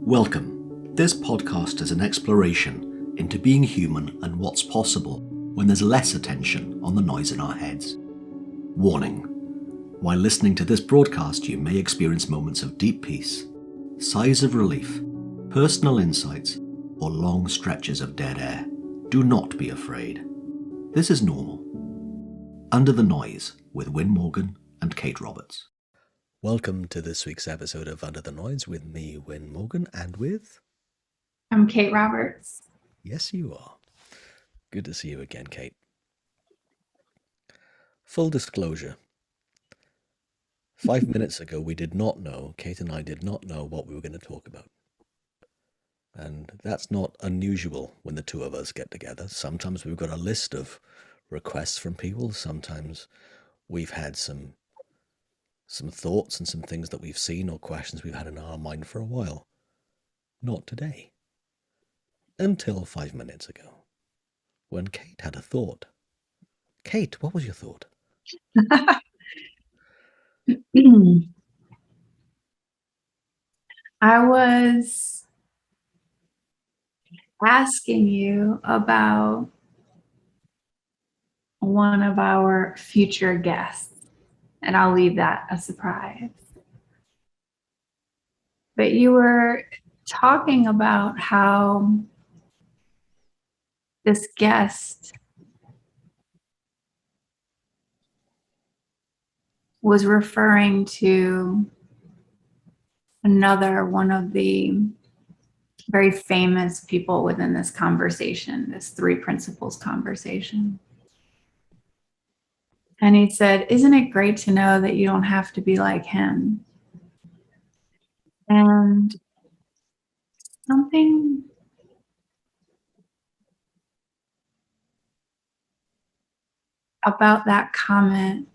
Welcome. This podcast is an exploration into being human and what's possible when there's less attention on the noise in our heads. Warning. While listening to this broadcast, you may experience moments of deep peace, sighs of relief, personal insights, or long stretches of dead air. Do not be afraid. This is normal. Under the Noise with Wyn Morgan and Kate Roberts. Welcome to this week's episode of Under the Noise with me, Wyn Morgan, and with... I'm Kate Roberts. Yes, you are. Good to see you again, Kate. Full disclosure. 5 minutes ago, Kate and I did not know what we were going to talk about. And that's not unusual when the two of us get together. Sometimes we've got a list of requests from people. Sometimes we've had some thoughts and some things that we've seen or questions we've had in our mind for a while. Not today. Until 5 minutes ago, when Kate had a thought. Kate, what was your thought? I was asking you about one of our future guests, and I'll leave that a surprise. But you were talking about how this guest was referring to another one of the very famous people within this conversation, this three principles conversation. And he said, isn't it great to know that you don't have to be like him? And something about that comment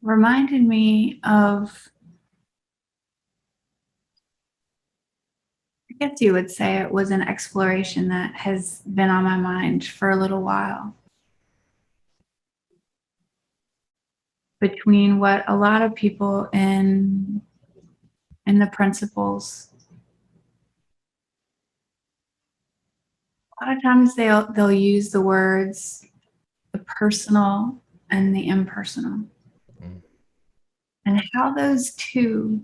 reminded me of, I guess you would say it was an exploration that has been on my mind for a little while. Between what a lot of people in the principles, a lot of times they'll use the words the personal and the impersonal. And how those two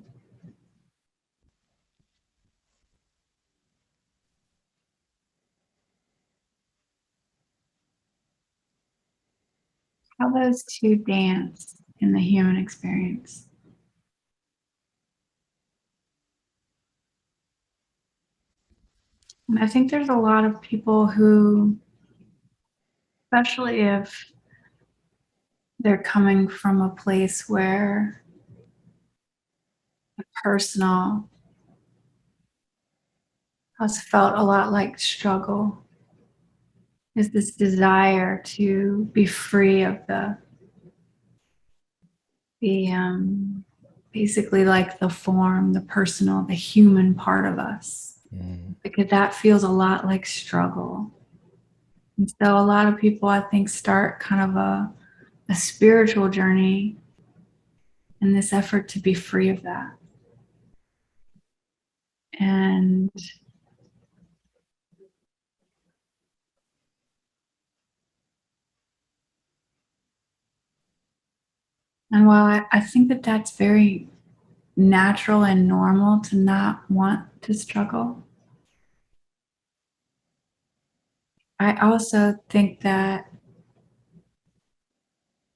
dance in the human experience. And I think there's a lot of people who, especially if they're coming from a place where the personal has felt a lot like struggle, is this desire to be free of the basically like the form, the personal, the human part of us, because that feels a lot like struggle. And so a lot of people, I think, start kind of a spiritual journey in this effort to be free of that. And while I think that that's very natural and normal to not want to struggle, I also think that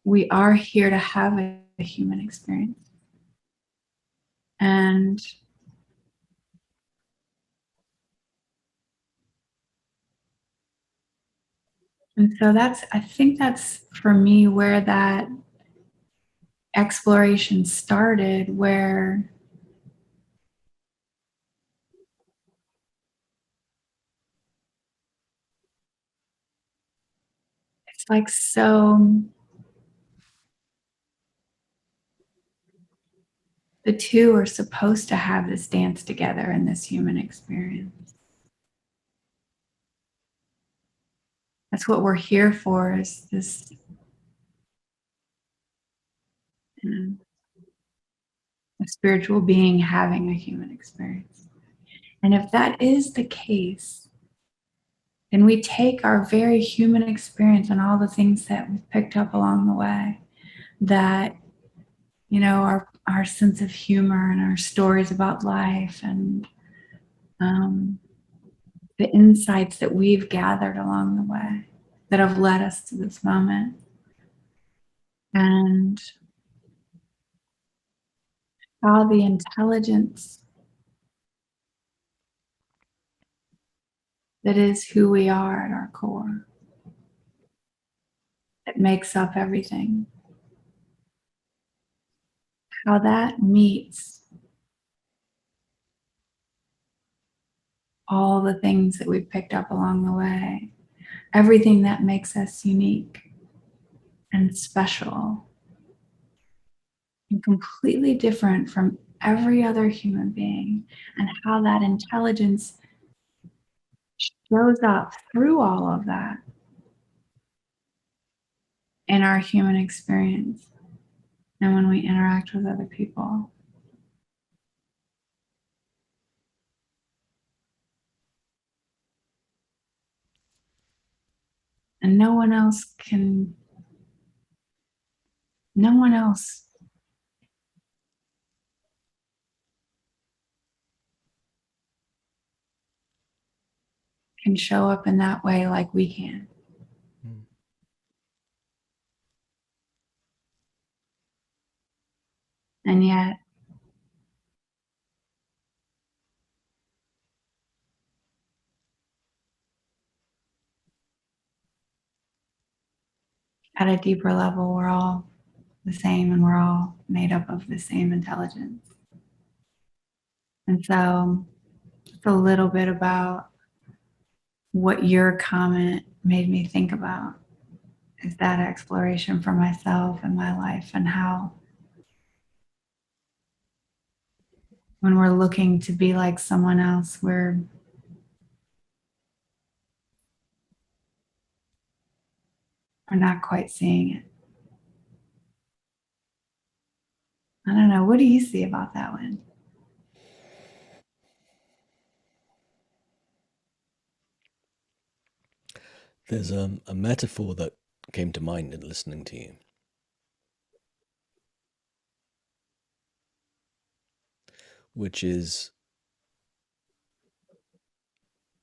we are here to have a human experience. And so I think that's for me where that exploration started, where it's like so the two are supposed to have this dance together in this human experience. That's what we're here for, is this spiritual being having a human experience. And if that is the case, then we take our very human experience and all the things that we've picked up along the way, that, you know, our sense of humor and our stories about life and the insights that we've gathered along the way that have led us to this moment. And how the intelligence that is who we are at our core, that makes up everything, how that meets all the things that we've picked up along the way, everything that makes us unique and special and completely different from every other human being, and how that intelligence shows up through all of that in our human experience and when we interact with other people. And no one else can show up in that way like we can. And yet, at a deeper level, we're all the same and we're all made up of the same intelligence. And so it's a little bit about what your comment made me think about, is that exploration for myself and my life, and how when we're looking to be like someone else, we're not quite seeing it. I don't know. What do you see about that one? There's a metaphor that came to mind in listening to you, which is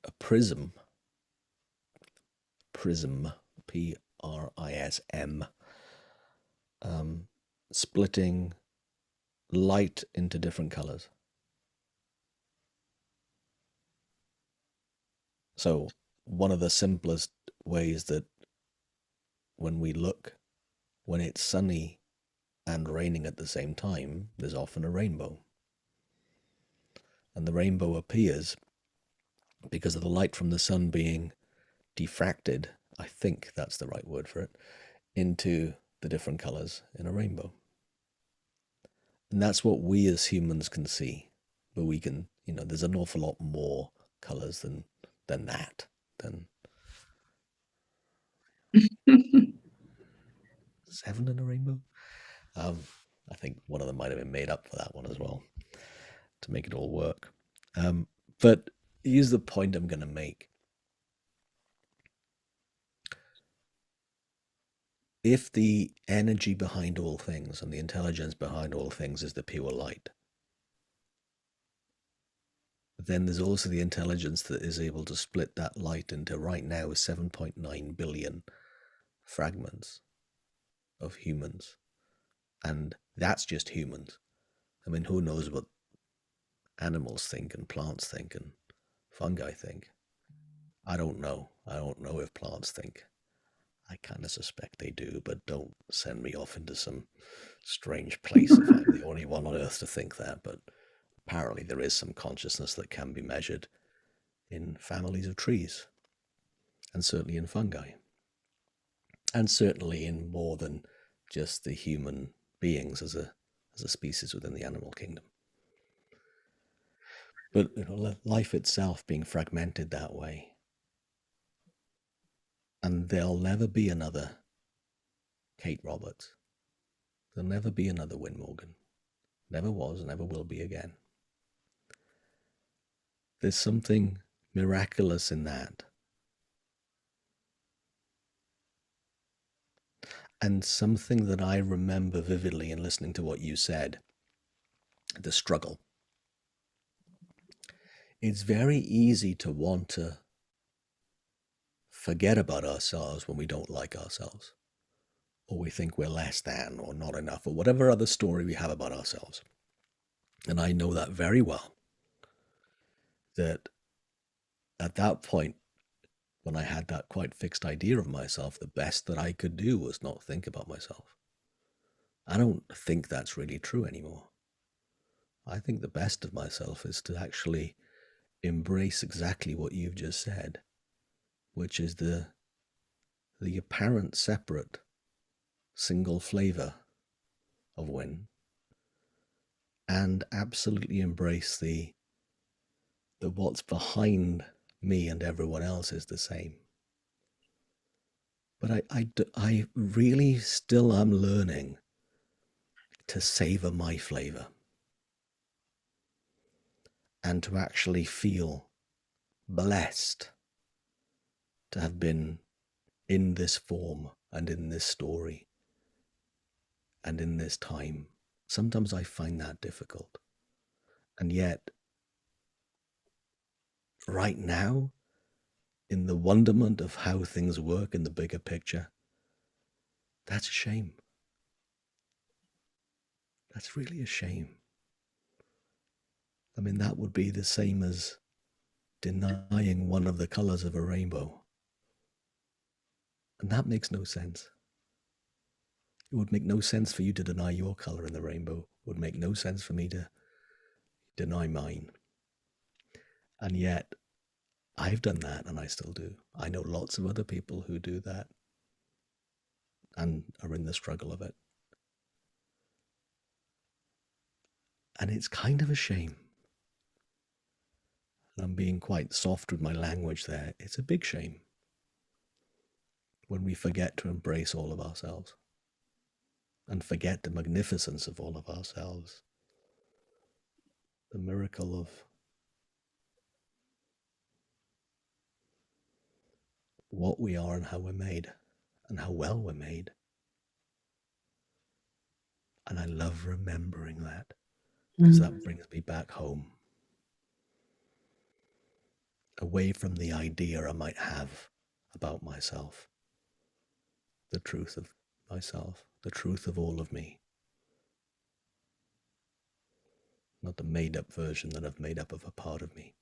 a prism, Prism, splitting light into different colors. So one of the simplest ways that when we look, when it's sunny and raining at the same time, there's often a rainbow. And the rainbow appears because of the light from the sun being diffracted, I think that's the right word for it, into the different colors in a rainbow. And that's what we as humans can see. But we can, there's an awful lot more colors than that. Than 7 in a rainbow. I think one of them might have been made up for that one as well, to make it all work. But here's the point I'm going to make. If the energy behind all things and the intelligence behind all things is the pure light, then there's also the intelligence that is able to split that light into, right now, 7.9 billion fragments of humans. And that's just humans. I mean, who knows what animals think and plants think and fungi think? I don't know. I don't know if plants think. I kind of suspect they do, but don't send me off into some strange place if I'm the only one on Earth to think that. But apparently there is some consciousness that can be measured in families of trees, and certainly in fungi, and certainly in more than just the human beings as a species within the animal kingdom. But life itself being fragmented that way, and there'll never be another Kate Roberts. There'll never be another Wyn Morgan. Never was, never will be again. There's something miraculous in that. And something that I remember vividly in listening to what you said, the struggle. It's very easy to want to forget about ourselves when we don't like ourselves, or we think we're less than or not enough, or whatever other story we have about ourselves. And I know that very well, that at that point, when I had that quite fixed idea of myself, the best that I could do was not think about myself. I don't think that's really true anymore. I think the best of myself is to actually embrace exactly what you've just said, which is the apparent separate single flavor of Wyn, and absolutely embrace the what's behind me and everyone else is the same. But I really still am learning to savor my flavor and to actually feel blessed to have been in this form and in this story and in this time. Sometimes I find that difficult. And yet, right now, in the wonderment of how things work in the bigger picture, that's a shame. That's really a shame. I mean, that would be the same as denying one of the colors of a rainbow. And that makes no sense. It would make no sense for you to deny your color in the rainbow. It would make no sense for me to deny mine. And yet, I've done that and I still do. I know lots of other people who do that and are in the struggle of it. And it's kind of a shame. And I'm being quite soft with my language there. It's a big shame when we forget to embrace all of ourselves and forget the magnificence of all of ourselves, the miracle of what we are and how we're made and how well we're made. And I love remembering that because that brings me back home, away from the idea I might have about myself, the truth of myself, the truth of all of me, not the made-up version that I've made up of a part of me.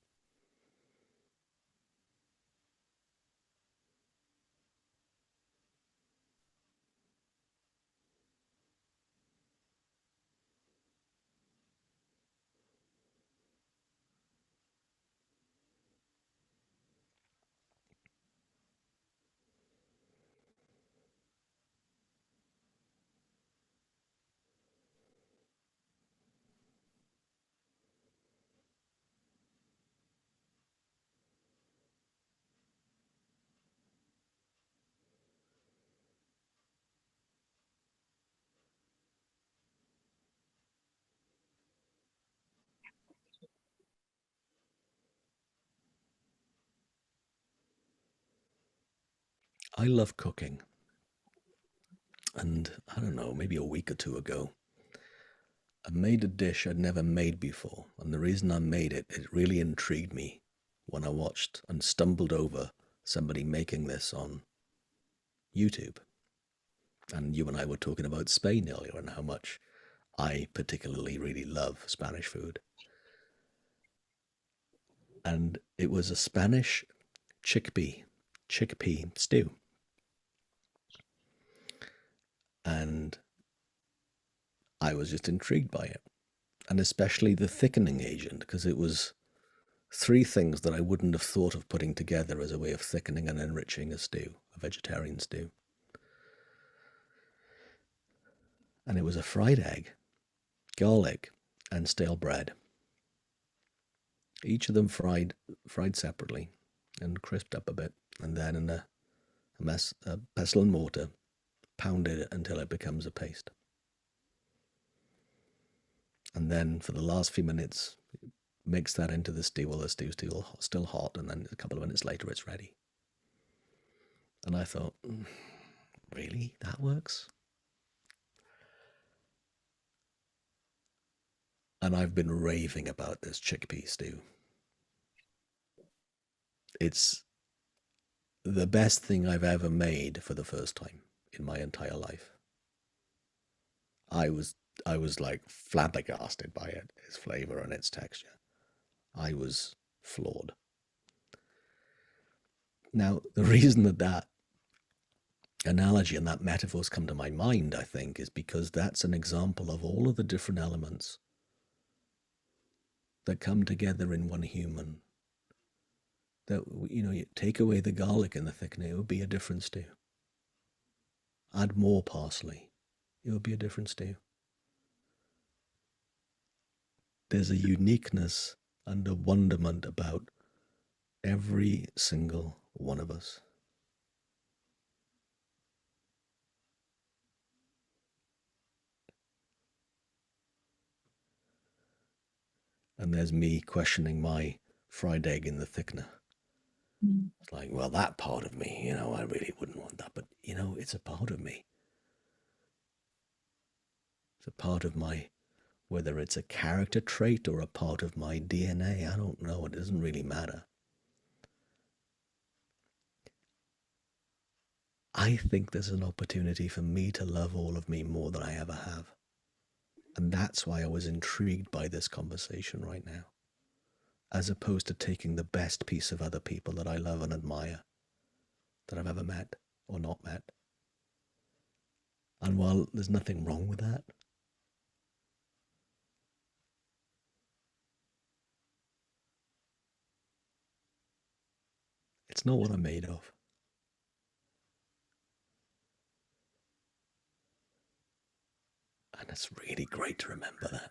I love cooking. And I don't know, maybe a week or two ago, I made a dish I'd never made before. And the reason I made it, it really intrigued me when I watched and stumbled over somebody making this on YouTube. And you and I were talking about Spain earlier and how much I particularly really love Spanish food. And it was a Spanish chickpea stew. And I was just intrigued by it. And especially the thickening agent, because it was three things that I wouldn't have thought of putting together as a way of thickening and enriching a stew, a vegetarian stew. And it was a fried egg, garlic, and stale bread. Each of them fried separately and crisped up a bit, and then in a pestle and mortar, pounded it until it becomes a paste. And then for the last few minutes, mix that into the stew while the stew's still hot, and then a couple of minutes later it's ready. And I thought, really? That works? And I've been raving about this chickpea stew. It's the best thing I've ever made for the first time in my entire life. I was like flabbergasted by it, its flavor and its texture. I was floored. Now, the reason that analogy and that metaphors come to my mind, I think, is because that's an example of all of the different elements that come together in one human. That, you take away the garlic in the thickener, it would be a different stew. Add more parsley, it would be a different stew. There's a uniqueness and a wonderment about every single one of us. And there's me questioning my fried egg in the thickener. It's like, well, that part of me, I really wouldn't want that, but it's a part of me. It's a part of my, whether it's a character trait or a part of my DNA, I don't know. It doesn't really matter. I think there's an opportunity for me to love all of me more than I ever have. And that's why I was intrigued by this conversation right now, as opposed to taking the best piece of other people that I love and admire, that I've ever met or not met. And while there's nothing wrong with that, it's not what I'm made of. And it's really great to remember that.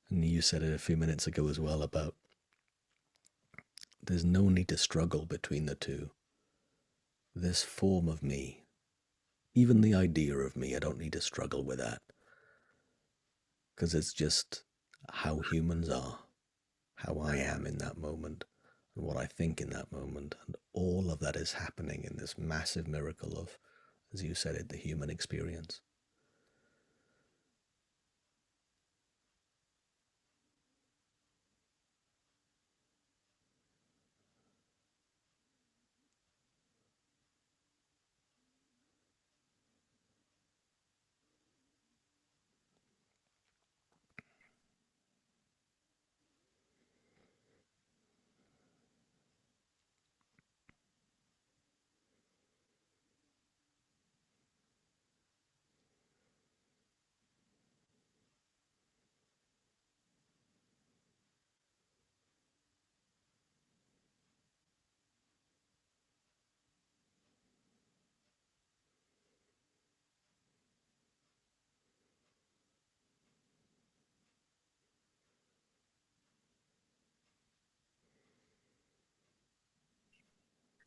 And you said it a few minutes ago as well about there's no need to struggle between the two. This form of me, even the idea of me, I don't need to struggle with that. Because it's just how humans are, how I am in that moment, and what I think in that moment. And all of that is happening in this massive miracle of, as you said it, the human experience.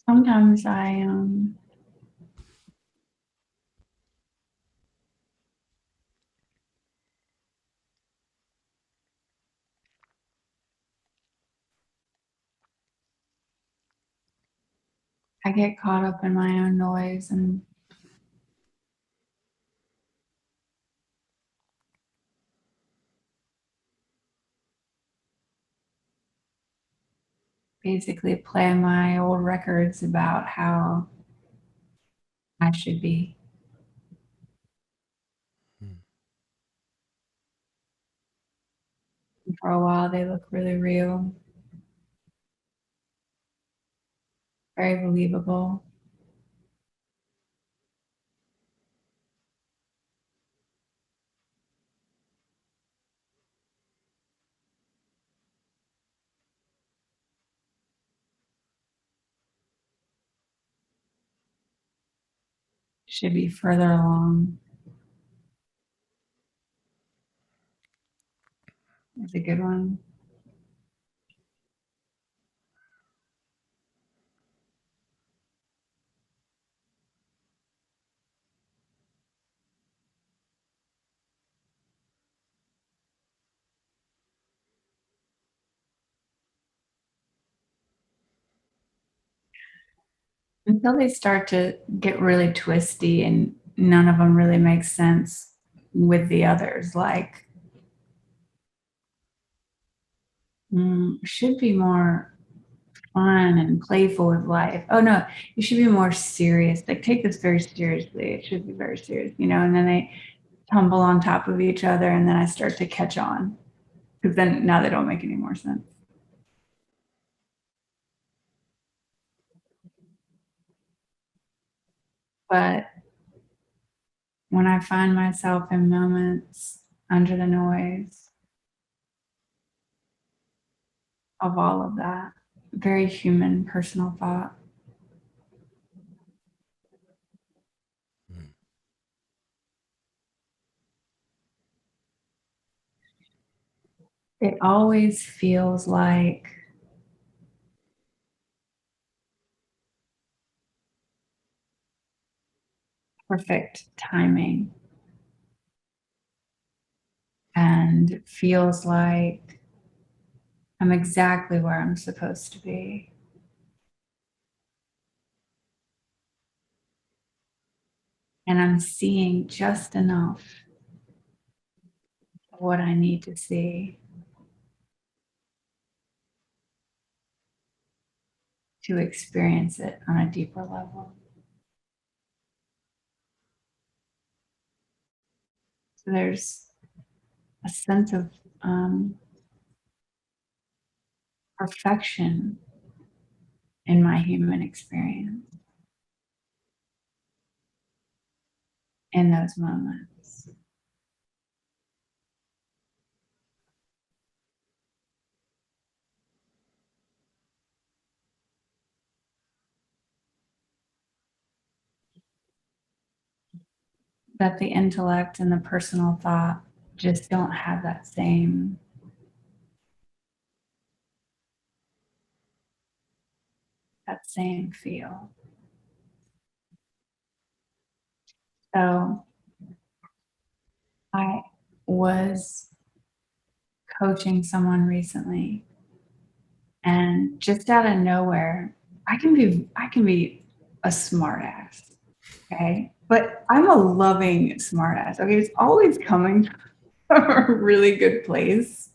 Sometimes I get caught up in my own noise and basically play my old records about how I should be. And for a while, they look really real, very believable. Should be further along. It's a good one. Until they start to get really twisty and none of them really make sense with the others. Like, should be more fun and playful with life. Oh no, you should be more serious. Like, take this very seriously. It should be very serious, and then they tumble on top of each other and then I start to catch on. Because then now they don't make any more sense. But when I find myself in moments under the noise of all of that, very human, personal thought, it always feels like perfect timing and feels like I'm exactly where I'm supposed to be. And I'm seeing just enough of what I need to see to experience it on a deeper level. So there's a sense of perfection in my human experience in those moments. That the intellect and the personal thought just don't have that same feel. So I was coaching someone recently and just out of nowhere, I can be a smartass. Okay. But I'm a loving smartass. Okay. It's always coming from a really good place.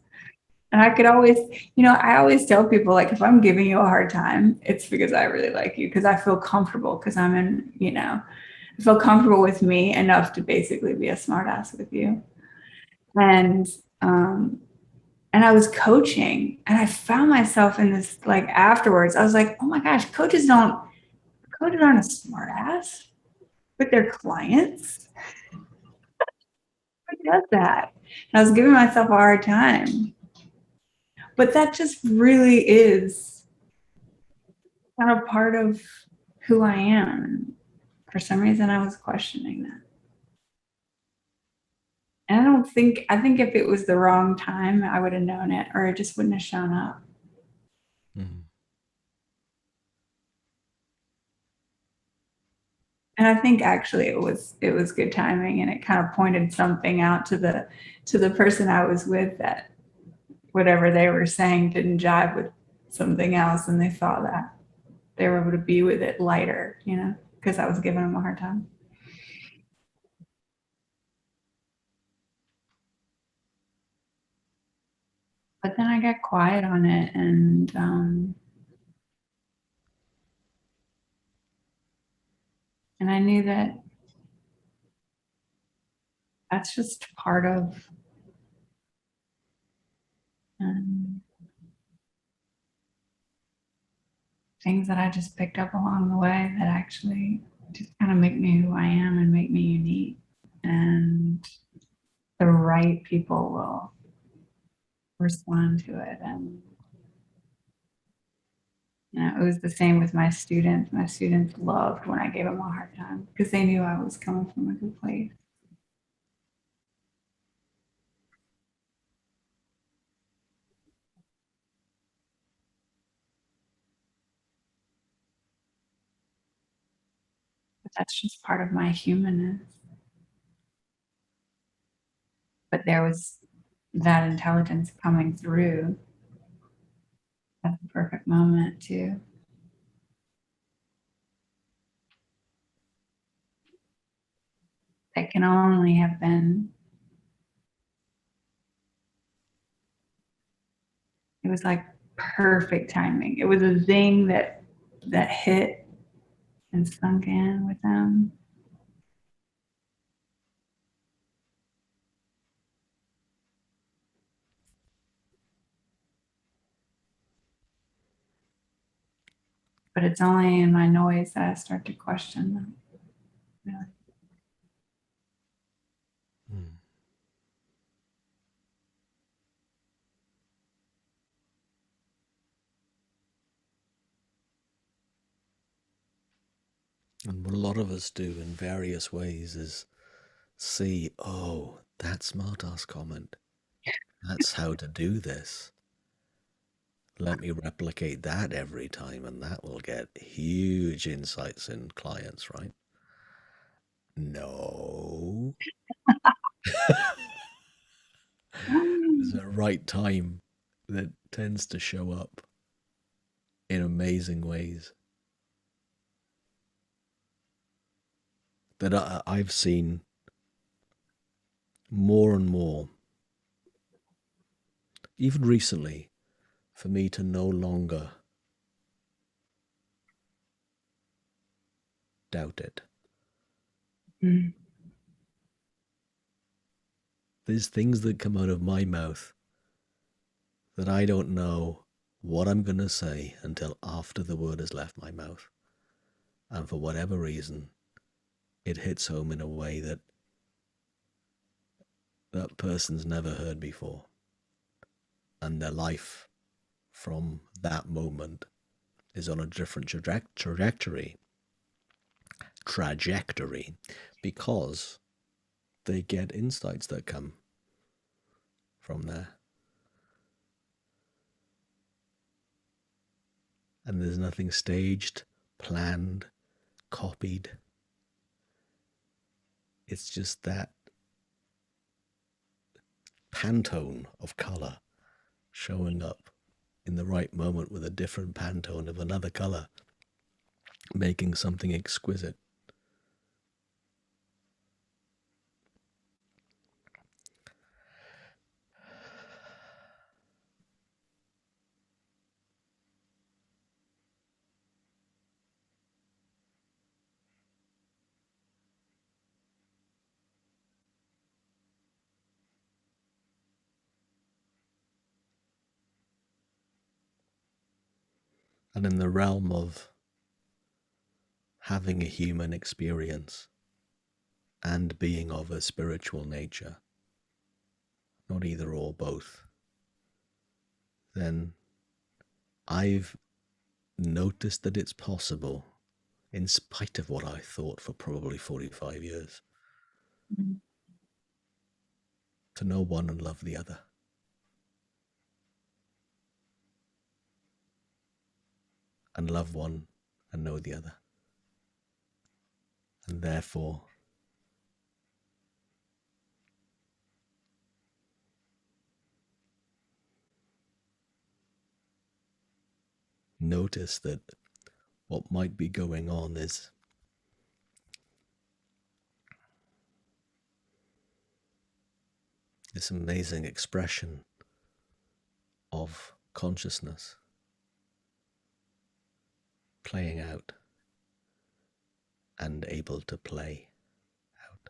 And I could always, I always tell people, like, if I'm giving you a hard time, it's because I really like you, because I feel comfortable, because I feel comfortable with me enough to basically be a smartass with you. And, um, and I was coaching and I found myself in this, like, afterwards, I was like, oh my gosh, coaches aren't a smartass with their clients. Who does that? And I was giving myself a hard time. But that just really is kind of part of who I am. For some reason, I was questioning that. And I think if it was the wrong time, I would have known it or it just wouldn't have shown up. Mm. And I think actually it was good timing and it kind of pointed something out to the person I was with, that whatever they were saying didn't jive with something else, and they saw that they were able to be with it lighter, because I was giving them a hard time. But then I got quiet on it, and I knew that that's just part of um, things that I just picked up along the way that actually just kind of make me who I am and make me unique. And the right people will respond to it. And it was the same with my students. My students loved when I gave them a hard time because they knew I was coming from a good place. But that's just part of my humanness. But there was that intelligence coming through at the perfect moment too. it can only have been, it was like perfect timing. It was a zing that hit and sunk in with them. But it's only in my noise that I start to question them. Really. And what a lot of us do in various ways is see, oh, that smart ass comment. That's how to do this. Let me replicate that every time, and that will get huge insights in clients, right? No. There's a right time that tends to show up in amazing ways that I've seen more and more, even recently, for me to no longer doubt it. Mm. There's things that come out of my mouth that I don't know what I'm going to say until after the word has left my mouth. And for whatever reason, it hits home in a way that that person's never heard before. And their life from that moment is on a different trajectory because they get insights that come from there. And there's nothing staged, planned, copied. It's just that Pantone of color showing up in the right moment with a different Pantone of another color, making something exquisite. And in the realm of having a human experience and being of a spiritual nature, not either or both, then I've noticed that it's possible, in spite of what I thought for probably 45 years, to know one and love the other. And love one and know the other. And therefore, notice that what might be going on is this amazing expression of consciousness playing out and able to play out.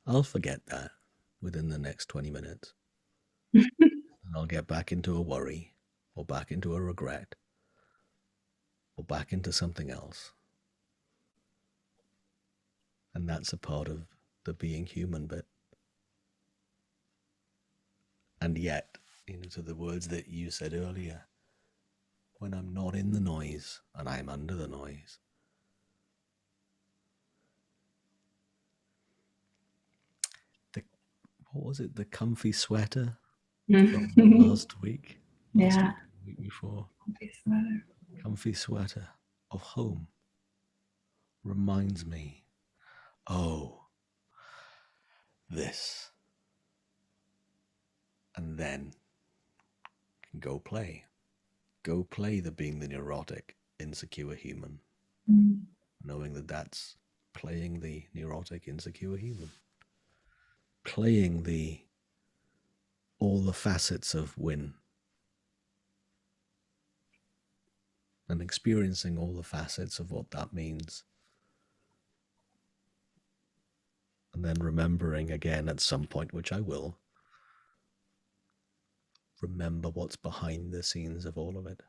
I'll forget that within the next 20 minutes. And I'll get back into a worry, or back into a regret, or back into something else. And that's a part of the being human bit. And yet, to the words that you said earlier, when I'm not in the noise and I'm under the noise, what was it? The comfy sweater from last week? Yeah. Week before. Comfy sweater. Comfy sweater of home reminds me, oh, this And then go play. Go play being the neurotic, insecure human, knowing that that's playing the neurotic, insecure human, playing all the facets of Wyn, and experiencing all the facets of what that means. And then remembering again at some point, which I will, remember what's behind the scenes of all of it.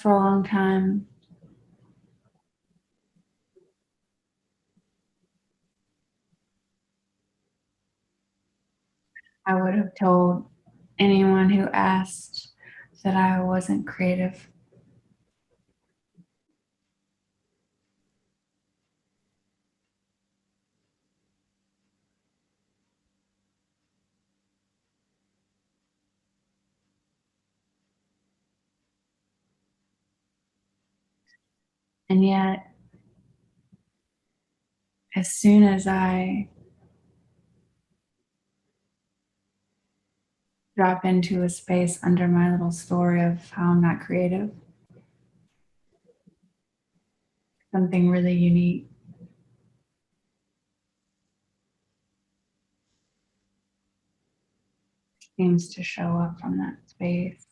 For a long time, I would have told anyone who asked that I wasn't creative. And yet, as soon as I drop into a space under my little story of how I'm not creative, something really unique seems to show up from that space.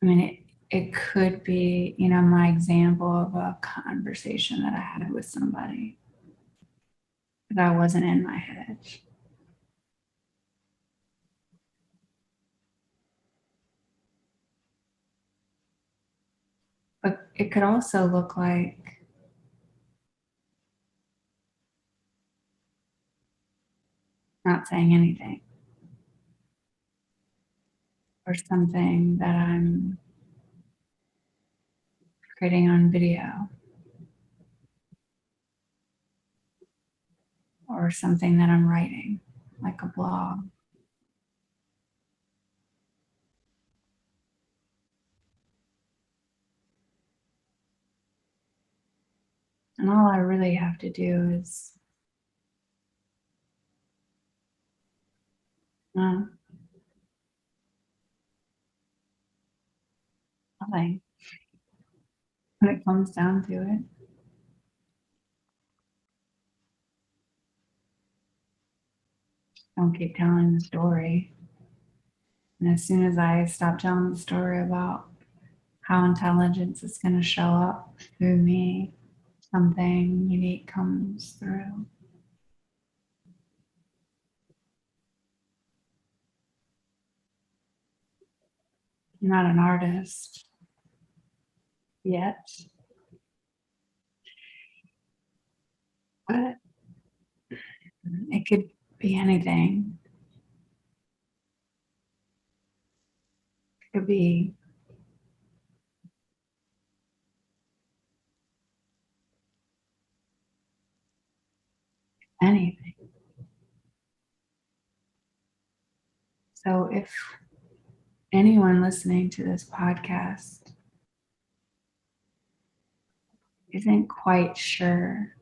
I mean, it could be, my example of a conversation that I had with somebody that I wasn't in my head. But it could also look like not saying anything, or something that I'm creating on video, or something that I'm writing, like a blog. And all I really have to do is nothing. When it comes down to it, don't keep telling the story. And as soon as I stop telling the story about how intelligence is going to show up through me, something unique comes through. I'm not an artist yet, but it could be anything. It could be anything. So if anyone listening to this podcast isn't quite sure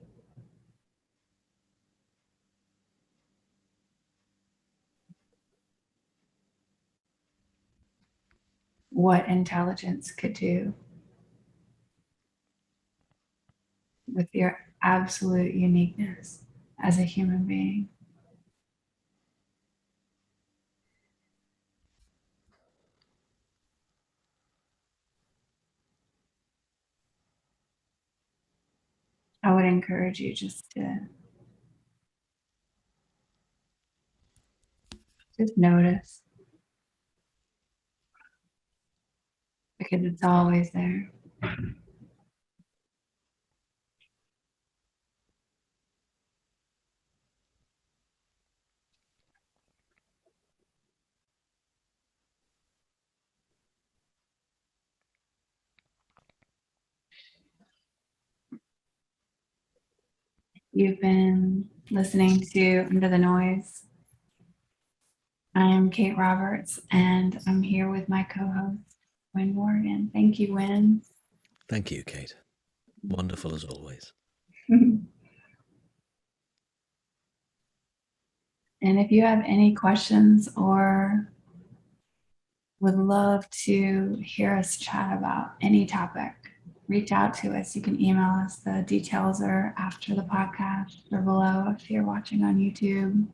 what intelligence could do with your absolute uniqueness as a human being, I would encourage you just notice, because it's always there. You've been listening to Under the Noise. I am Kate Roberts, and I'm here with my co-host, Wyn Morgan. Thank you, Wyn. Thank you, Kate. Wonderful as always. And if you have any questions or would love to hear us chat about any topic, reach out to us. You can email us. The details are after the podcast or below if you're watching on YouTube.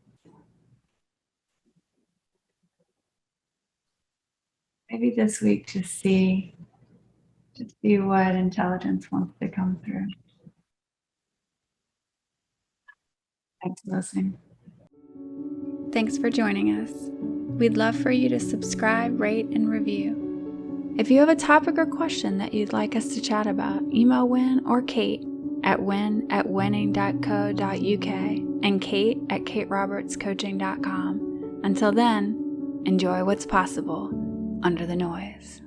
Maybe this week just see what intelligence wants to come through. Thanks for listening. Thanks for joining us. We'd love for you to subscribe, rate, and review. If you have a topic or question that you'd like us to chat about, email Wyn or Kate at wyn@winning.co.uk and kate@katerobertscoaching.com. Until then, enjoy what's possible under the noise.